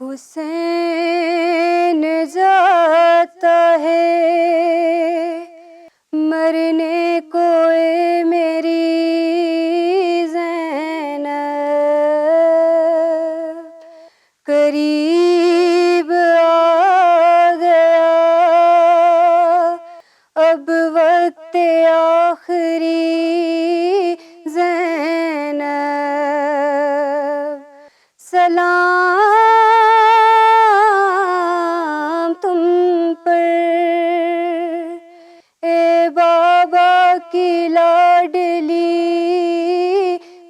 हुसैन जाता है मरने को ए मेरी ज़ैनब, करीब आ गया अब वक्त आखिरी ज़ैनब, सलाम तुम पर ए बाबा की लाडली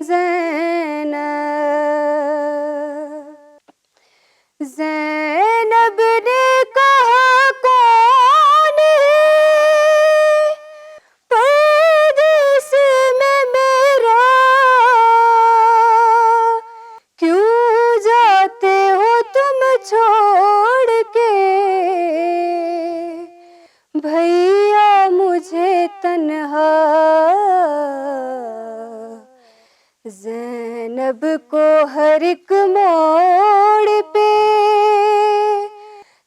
ज़ैनब। ज़ैनब ने कहा कौन है परदेस में मेरा, क्यों जाते हो तुम छोड़ के भैया मुझे तन्हा। ज़ैनब को हर एक मोड़ पे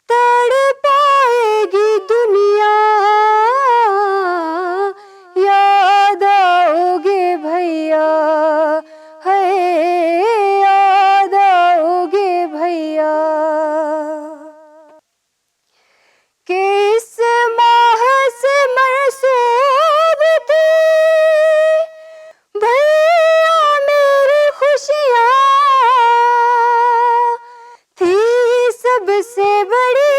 तड़पाएगी दुनिया, याद आओगे भैया, है याद आओगे भैया। कि इस माह से मरसूब थी भैया मेरी खुशियाँ, थी सबसे बड़ी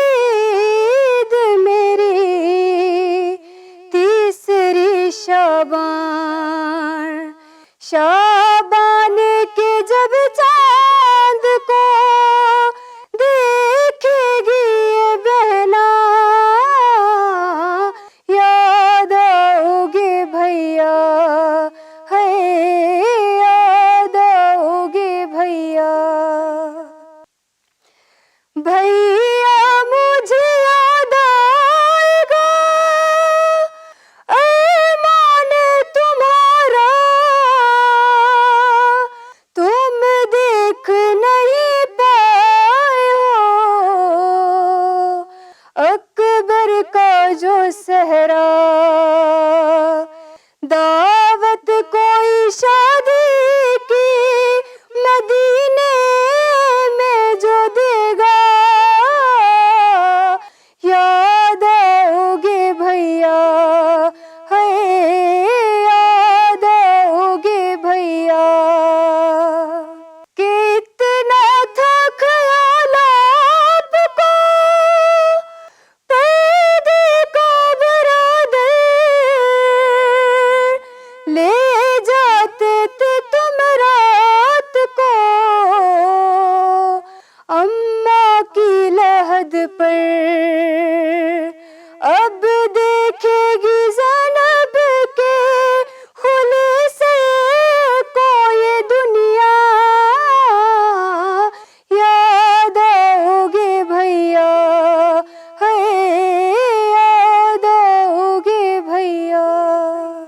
ईद मेरी तीसरी शाबान। शाबान के जब चांद को देखेगी ये बहना, याद आओगे भैया, है याद आओगे भैया। भैया